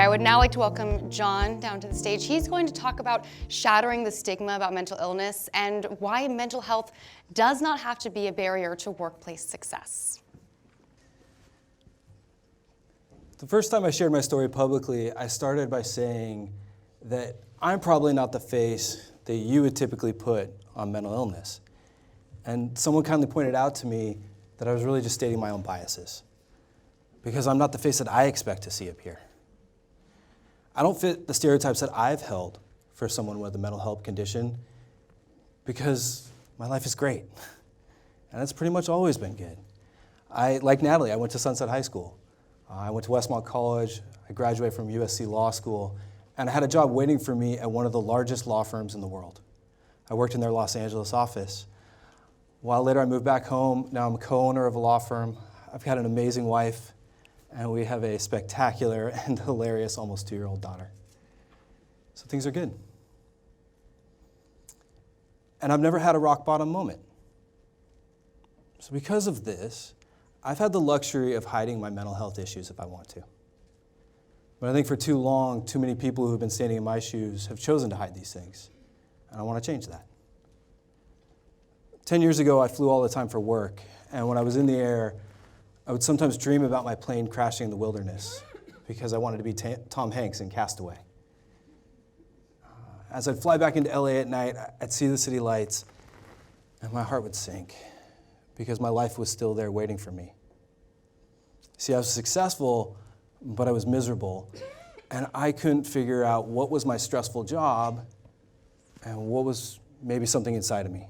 I would now like to welcome John down to the stage. He's going to talk about shattering the stigma about mental illness and why mental health does not have to be a barrier to workplace success. The first time I shared my story publicly, I started by saying that I'm probably not the face that you would typically put on mental illness. And someone kindly pointed out to me that I was really just stating my own biases, because I'm not the face that I expect to see up here. I don't fit the stereotypes that I've held for someone with a mental health condition because my life is great. And it's pretty much always been good. Like Natalie, I went to Sunset High School. I went to Westmont College. I graduated from USC Law School. And I had a job waiting for me at one of the largest law firms in the world. I worked in their Los Angeles office. A while later, I moved back home. Now I'm a co-owner of a law firm. I've got an amazing wife. And we have a spectacular and hilarious almost 2-year-old daughter. So things are good. And I've never had a rock bottom moment. So because of this, I've had the luxury of hiding my mental health issues if I want to. But I think for too long, too many people who have been standing in my shoes have chosen to hide these things. And I want to change that. 10 years ago, I flew all the time for work. And when I was in the air, I would sometimes dream about my plane crashing in the wilderness because I wanted to be Tom Hanks in Castaway. As I'd fly back into LA at night, I'd see the city lights, and my heart would sink because my life was still there waiting for me. See, I was successful, but I was miserable, and I couldn't figure out what was my stressful job and what was maybe something inside of me.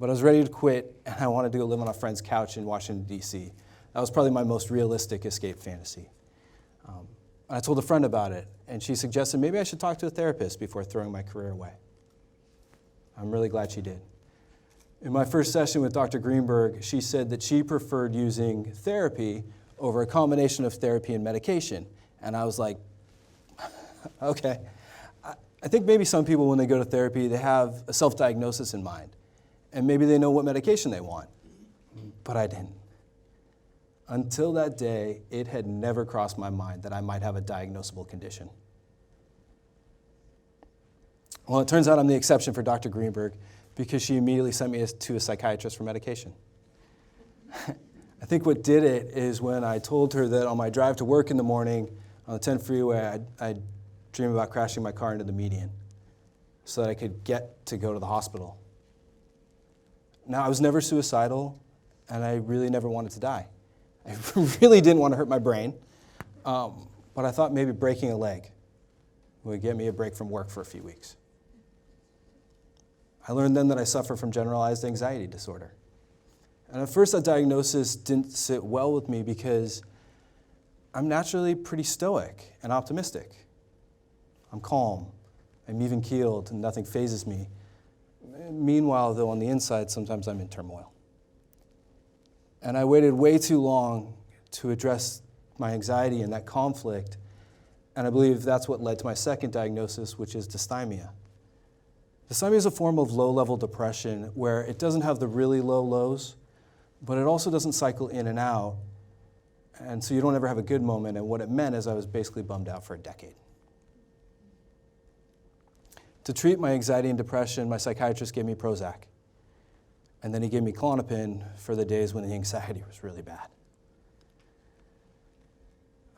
But I was ready to quit, and I wanted to go live on a friend's couch in Washington, D.C. That was probably my most realistic escape fantasy. I told a friend about it, and she suggested maybe I should talk to a therapist before throwing my career away. I'm really glad she did. In my first session with Dr. Greenberg, she said that she preferred using therapy over a combination of therapy and medication. And I was like, okay. I think maybe some people, when they go to therapy, they have a self-diagnosis in mind. And maybe they know what medication they want. But I didn't. Until that day, it had never crossed my mind that I might have a diagnosable condition. Well, it turns out I'm the exception for Dr. Greenberg because she immediately sent me to a psychiatrist for medication. I think what did it is when I told her that on my drive to work in the morning on the 10 freeway, I'd dream about crashing my car into the median so that I could get to go to the hospital. Now, I was never suicidal, and I really never wanted to die. I really didn't want to hurt my brain, but I thought maybe breaking a leg would get me a break from work for a few weeks. I learned then that I suffer from generalized anxiety disorder. And at first, that diagnosis didn't sit well with me because I'm naturally pretty stoic and optimistic. I'm calm, I'm even-keeled, and nothing phases me. Meanwhile, though, on the inside, sometimes I'm in turmoil. And I waited way too long to address my anxiety and that conflict, and I believe that's what led to my second diagnosis, which is dysthymia. Dysthymia is a form of low-level depression where it doesn't have the really low lows, but it also doesn't cycle in and out, and so you don't ever have a good moment, and what it meant is I was basically bummed out for a decade. To treat my anxiety and depression, my psychiatrist gave me Prozac. And then he gave me Klonopin for the days when the anxiety was really bad.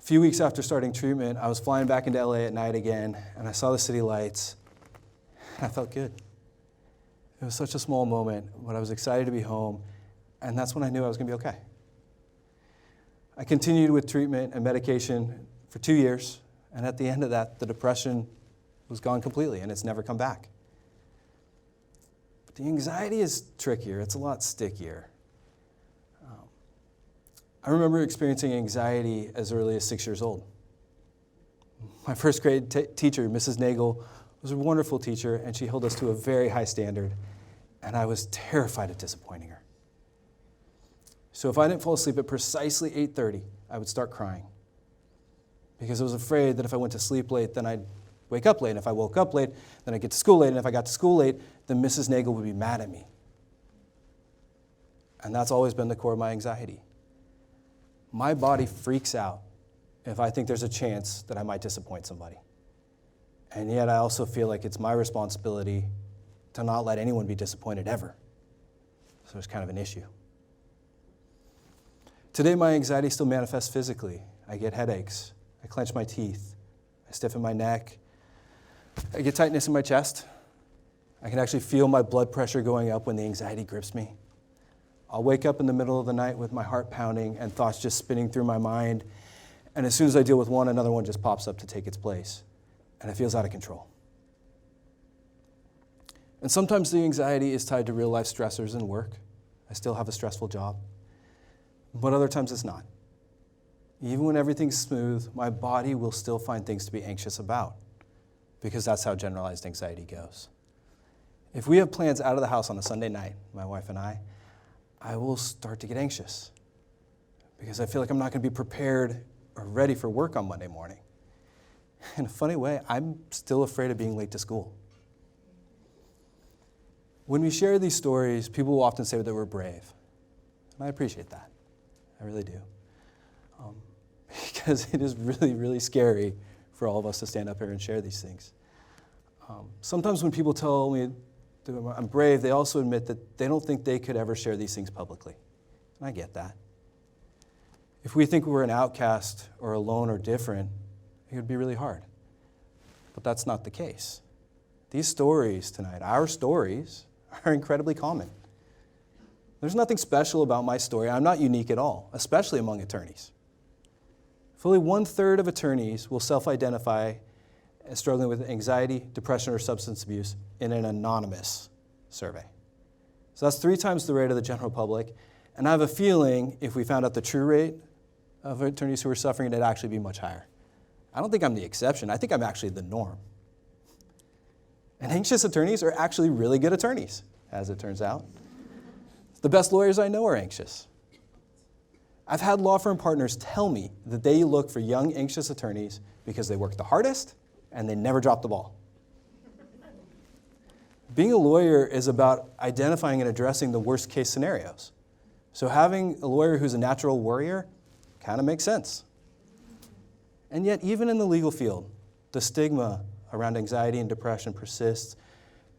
A few weeks after starting treatment, I was flying back into LA at night again, and I saw the city lights, and I felt good. It was such a small moment, but I was excited to be home, and that's when I knew I was going to be okay. I continued with treatment and medication for 2 years, and at the end of that, the depression was gone completely, and it's never come back. But the anxiety is trickier. It's a lot stickier. I remember experiencing anxiety as early as 6 years old. My first grade teacher, Mrs. Nagel, was a wonderful teacher, and she held us to a very high standard, and I was terrified of disappointing her. So if I didn't fall asleep at precisely 8:30, I would start crying because I was afraid that if I went to sleep late, then I'd wake up late. And if I woke up late, then I'd get to school late. And if I got to school late, then Mrs. Nagel would be mad at me. And that's always been the core of my anxiety. My body freaks out if I think there's a chance that I might disappoint somebody. And yet I also feel like it's my responsibility to not let anyone be disappointed ever. So it's kind of an issue. Today, my anxiety still manifests physically. I get headaches. I clench my teeth. I stiffen my neck. I get tightness in my chest. I can actually feel my blood pressure going up when the anxiety grips me. I'll wake up in the middle of the night with my heart pounding and thoughts just spinning through my mind. And as soon as I deal with one, another one just pops up to take its place. And it feels out of control. And sometimes the anxiety is tied to real life stressors and work. I still have a stressful job. But other times it's not. Even when everything's smooth, my body will still find things to be anxious about, because that's how generalized anxiety goes. If we have plans out of the house on a Sunday night, my wife and I will start to get anxious because I feel like I'm not going to be prepared or ready for work on Monday morning. In a funny way, I'm still afraid of being late to school. When we share these stories, people will often say that we're brave. And I appreciate that. I really do. Because it is really, really scary for all of us to stand up here and share these things. Sometimes when people tell me that I'm brave, they also admit that they don't think they could ever share these things publicly. And I get that. If we think we're an outcast or alone or different, it would be really hard. But that's not the case. These stories tonight, our stories, are incredibly common. There's nothing special about my story. I'm not unique at all, especially among attorneys. Fully 1/3 of attorneys will self-identify as struggling with anxiety, depression, or substance abuse in an anonymous survey. So that's 3 times the rate of the general public. And I have a feeling if we found out the true rate of attorneys who are suffering, it'd actually be much higher. I don't think I'm the exception. I think I'm actually the norm. And anxious attorneys are actually really good attorneys, as it turns out. The best lawyers I know are anxious. I've had law firm partners tell me that they look for young, anxious attorneys because they work the hardest and they never drop the ball. Being a lawyer is about identifying and addressing the worst case scenarios. So having a lawyer who's a natural worrier kind of makes sense. And yet, even in the legal field, the stigma around anxiety and depression persists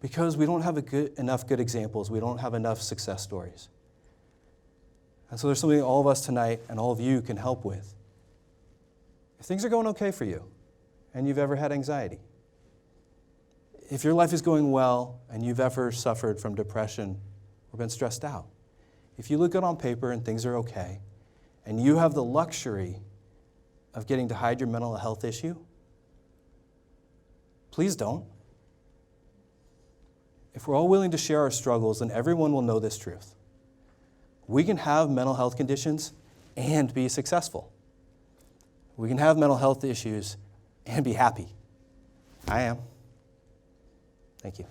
because we don't have enough good examples. We don't have enough success stories. And so there's something all of us tonight and all of you can help with. If things are going okay for you and you've ever had anxiety, if your life is going well and you've ever suffered from depression or been stressed out, if you look good on paper and things are okay, and you have the luxury of getting to hide your mental health issue, please don't. If we're all willing to share our struggles, then everyone will know this truth. We can have mental health conditions and be successful. We can have mental health issues and be happy. I am. Thank you.